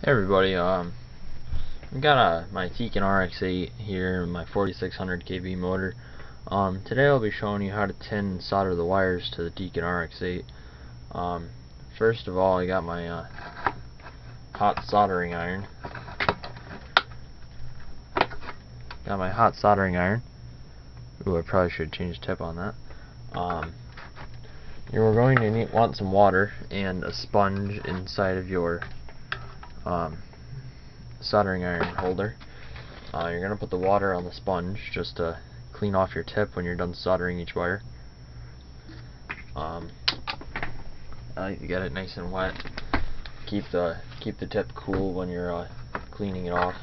Hey everybody, I've got my Tekin RX-8 here, my 4600 kV motor. Today I'll be showing you how to tin and solder the wires to the Tekin RX-8. First of all, I got my hot soldering iron. Ooh, I probably should change the tip on that. You're going to want some water and a sponge inside of your soldering iron holder. You're going to put the water on the sponge just to clean off your tip when you're done soldering each wire. I like to get it nice and wet. Keep the tip cool when you're cleaning it off.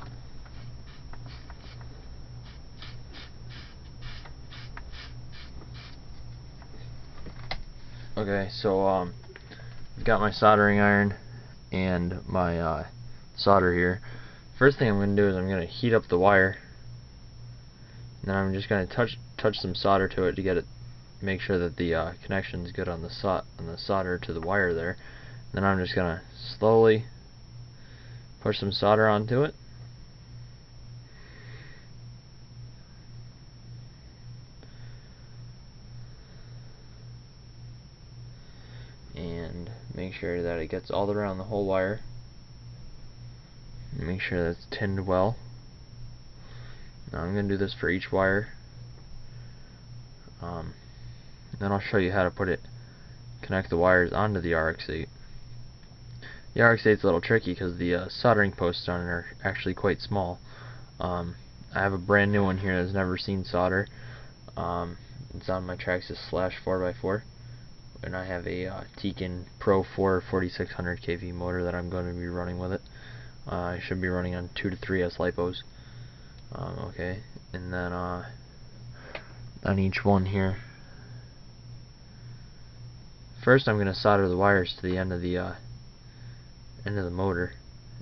Okay, so I've got my soldering iron and my solder here. First thing I'm going to do is I'm going to heat up the wire, and then I'm just going to touch some solder to it to get it, make sure that the connection is good on the solder to the wire there. Then I'm just going to slowly push some solder onto it. And make sure that it gets all around the whole wire. Make sure that it's tinned well. Now I'm going to do this for each wire. Then I'll show you how to connect the wires onto the RX-8. The RX-8 is a little tricky because the soldering posts on it are actually quite small. I have a brand new one here that's never seen solder. It's on my Traxxas Slash 4x4, and I have a Tekin Pro 4 4600 kV motor that I'm going to be running with it. I should be running on 2 to 3S lipos. Okay, and then on each one here, first I'm going to solder the wires to the end of the motor,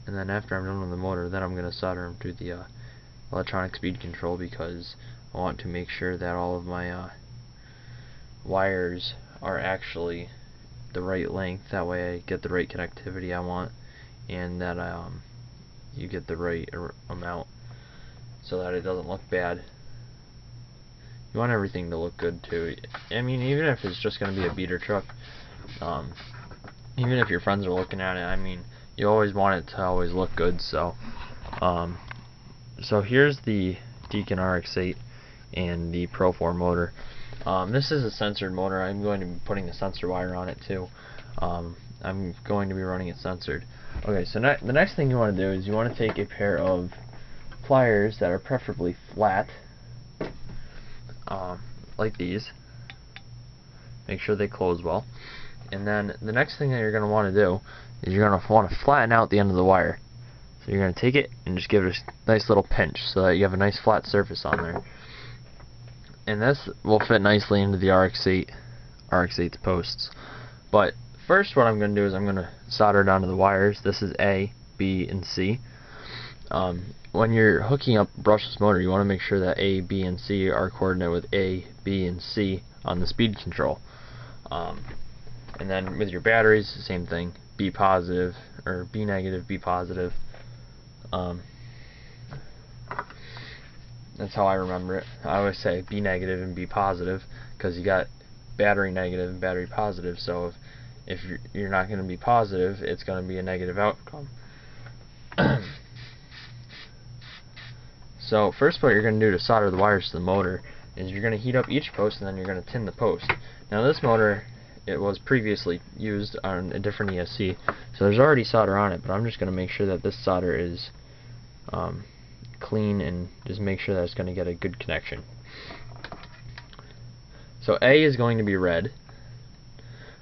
and then after I'm done with the motor, then I'm going to solder them to the electronic speed control, because I want to make sure that all of my wires are actually the right length. That way I get the right connectivity I want, and that you get the right amount so that it doesn't look bad. You want everything to look good too. I mean, even if it's just going to be a beater truck, even if your friends are looking at it, I mean, you always want it to always look good. So here's the Tekin RX-8 and the Pro 4 motor. This is a censored motor. I'm going to be putting a sensor wire on it too. I'm going to be running it censored. Okay, so the next thing you want to do is you want to take a pair of pliers that are preferably flat, like these. Make sure they close well. And then the next thing that you're going to want to do is you're going to want to flatten out the end of the wire. So you're going to take it and just give it a nice little pinch so that you have a nice flat surface on there. And this will fit nicely into the RX-8's posts. But first, what I'm going to do is I'm going to solder it onto the wires. This is A, B, and C. When you're hooking up a brushless motor, you want to make sure that A, B, and C are coordinated with A, B, and C on the speed control. And then with your batteries, the same thing. B positive, or B negative, B positive. That's how I remember it. I always say B negative and B positive, because you got battery negative and battery positive. So if you're not going to be positive, it's going to be a negative outcome. So first, what you're going to do to solder the wires to the motor is you're going to heat up each post, and then you're going to tin the post. Now this motor, it was previously used on a different ESC, so there's already solder on it, but I'm just going to make sure that this solder is clean, and just make sure that it's going to get a good connection. So A is going to be red.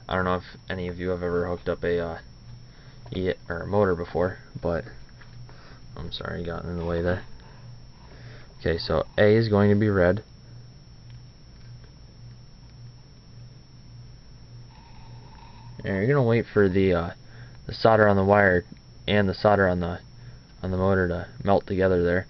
I don't know if any of you have ever hooked up a motor before, but I'm sorry, I got in the way there. Okay, so A is going to be red. And you're going to wait for the solder on the wire and the solder on the motor to melt together there.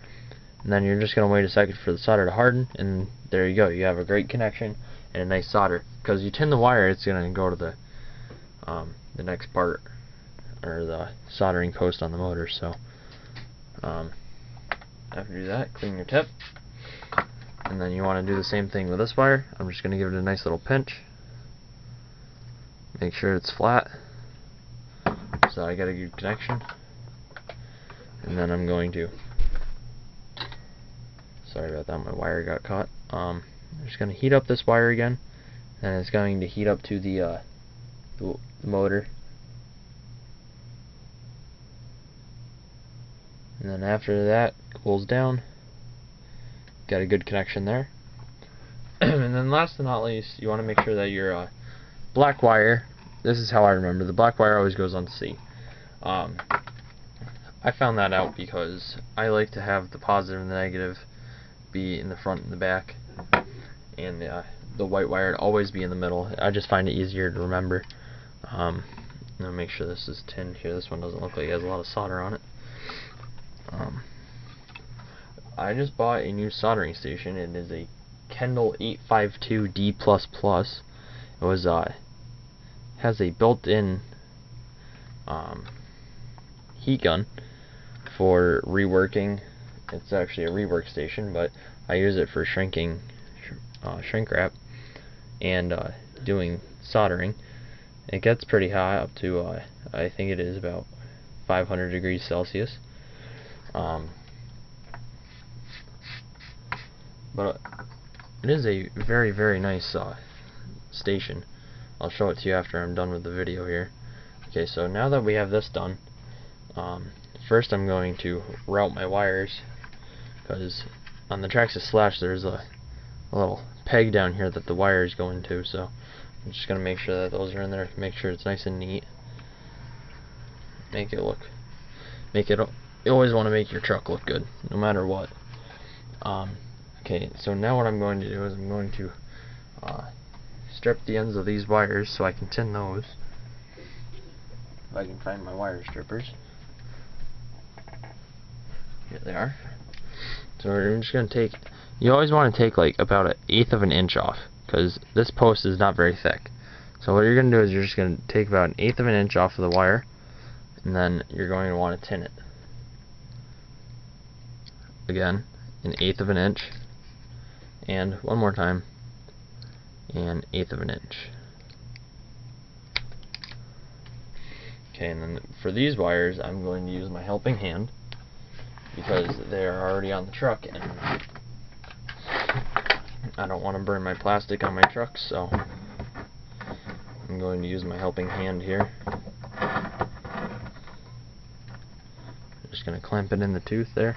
And then you're just going to wait a second for the solder to harden, and there you go. You have a great connection and a nice solder. Because you tin the wire, it's going to go to the next part, or the soldering post on the motor. So after you do that, clean your tip, and then you want to do the same thing with this wire. I'm just going to give it a nice little pinch, make sure it's flat so I get a good connection, and then I'm going to, sorry about that, my wire got caught. I'm just going to heat up this wire again, and it's going to heat up to the motor. And then after that cools down, got a good connection there. And then last but not least, you want to make sure that your black wire, this is how I remember, the black wire always goes on C. I found that out because I like to have the positive and the negative be in the front and the back, and the white wire to always be in the middle. I just find it easier to remember. I'll make sure this is tinned here. This one doesn't look like it has a lot of solder on it. I just bought a new soldering station. It is a Kendall 852D++. It was has a built-in heat gun for reworking. It's actually a rework station, but I use it for shrinking shrink wrap and doing soldering. It gets pretty high, up to I think it is about 500 degrees Celsius. But it is a very, very nice station. I'll show it to you after I'm done with the video here. Okay, so now that we have this done, first I'm going to route my wires, because on the Traxxas Slash there's a little peg down here that the wires go into, so I'm just going to make sure that those are in there, make sure it's nice and neat. You always want to make your truck look good, no matter what. Okay, so now what I'm going to do is I'm going to strip the ends of these wires so I can tin those. If I can find my wire strippers. Here they are. So we're just going to take, you always want to take like about 1/8 of an inch off, because this post is not very thick. So what you're going to do is you're just going to take about 1/8 of an inch off of the wire, and then you're going to want to tin it. Again, 1/8 of an inch, and one more time, and 1/8 of an inch. Okay, and then for these wires, I'm going to use my helping hand, because they are already on the truck, and I don't want to burn my plastic on my truck, so I'm going to use my helping hand here. I'm just going to clamp it in the tooth there,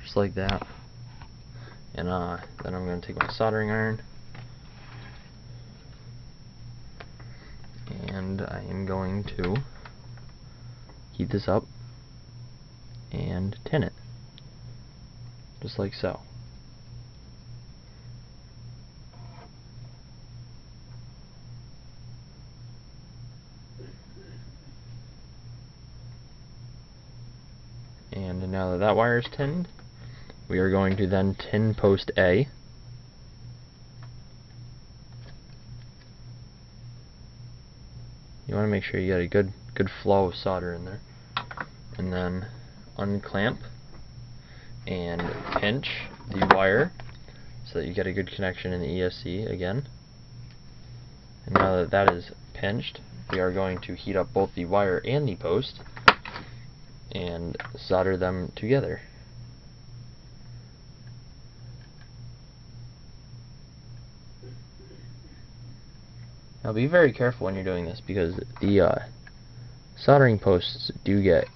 just like that. And then I'm going to take my soldering iron, and I am going to heat this up and tin it, just like so. And now that that wire is tinned, we are going to then tin post A. You want to make sure you get a good flow of solder in there. And then unclamp and pinch the wire so that you get a good connection in the ESC again. And now that that is pinched, we are going to heat up both the wire and the post and solder them together. Now be very careful when you're doing this, because the soldering posts do get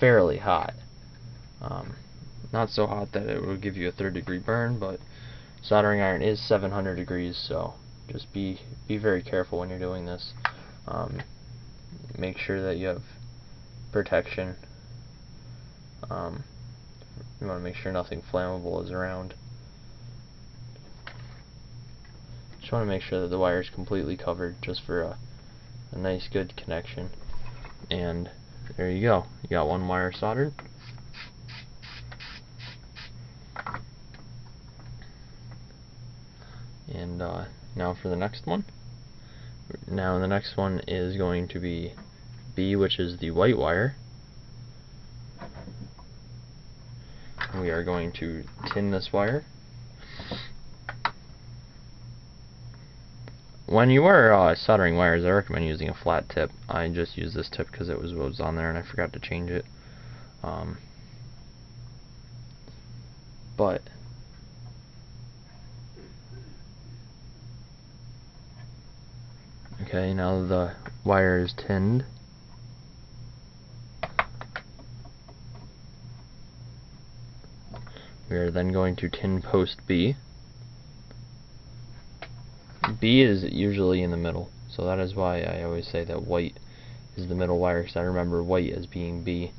fairly hot. Not so hot that it will give you a 3rd-degree burn, but soldering iron is 700 degrees, so just be very careful when you're doing this. Make sure that you have protection. You want to make sure nothing flammable is around. Just want to make sure that the wire is completely covered, just for a nice good connection. And there you go. You got one wire soldered. And now for the next one. Now the next one is going to be B, which is the white wire. We are going to tin this wire. When you are soldering wires, I recommend using a flat tip. I just used this tip because it was what was on there and I forgot to change it. But okay, now the wire is tinned. We are then going to tin post B. B is usually in the middle, so that is why I always say that white is the middle wire, because I remember white as being B.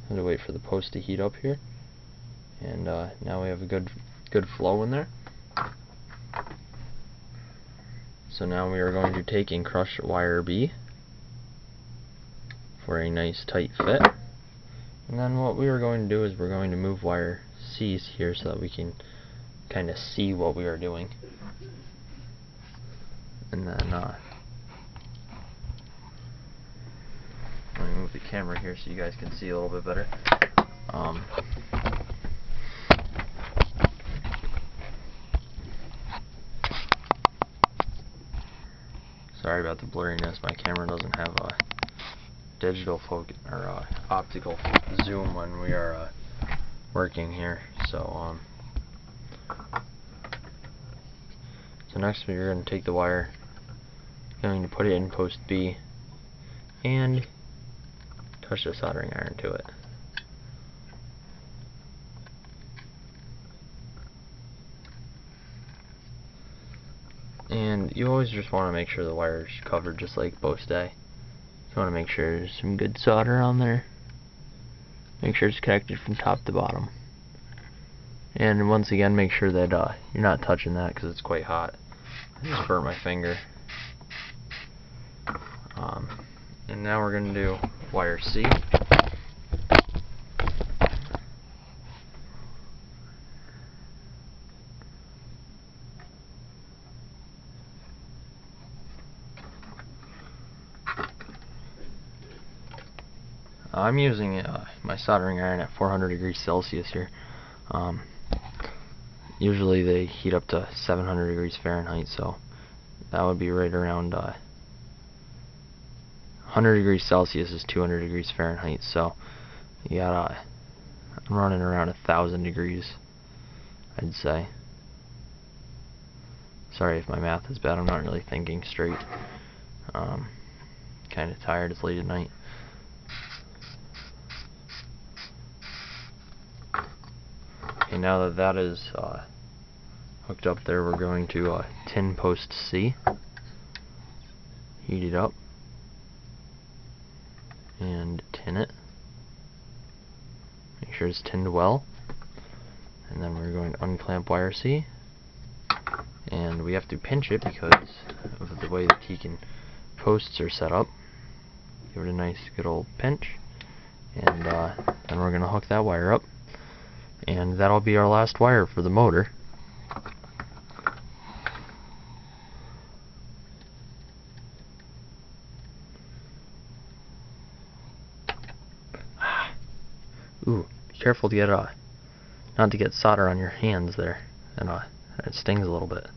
I have to wait for the post to heat up here, and now we have a good flow in there. So now we are going to take and crush wire B for a nice tight fit. And then what we are going to do is we're going to move wire C's here so that we can kind of see what we are doing. And then let me move the camera here so you guys can see a little bit better. Sorry about the blurriness. My camera doesn't have a digital focus or optical zoom when we are working here. So next we're going to take the wire, going to put it in post B, and touch the soldering iron to it. And you always just want to make sure the wire is covered just like post A. You want to make sure there's some good solder on there. Make sure it's connected from top to bottom. And once again, make sure that you're not touching that because it's quite hot. I just burnt my finger. And now we're going to do wire C. I'm using my soldering iron at 400 degrees Celsius here. Usually they heat up to 700 degrees Fahrenheit, so that would be right around 100 degrees Celsius is 200 degrees Fahrenheit, so you got I'm running around 1,000 degrees, I'd say. Sorry if my math is bad, I'm not really thinking straight. Kind of tired, it's late at night. Okay, now that that is hooked up there, we're going to tin post C, heat it up, and tin it. Make sure it's tinned well. And then we're going to unclamp wire C. And we have to pinch it because of the way the Tekin posts are set up. Give it a nice good old pinch. And then we're going to hook that wire up. And that'll be our last wire for the motor. Ooh, be careful to get not to get solder on your hands there, and it stings a little bit.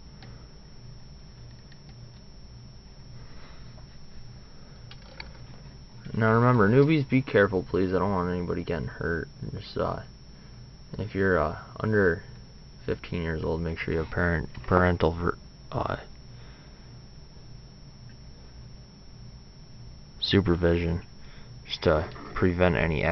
Now remember, newbies, be careful, please. I don't want anybody getting hurt. Just if you're under 15 years old, make sure you have parental supervision, just to prevent any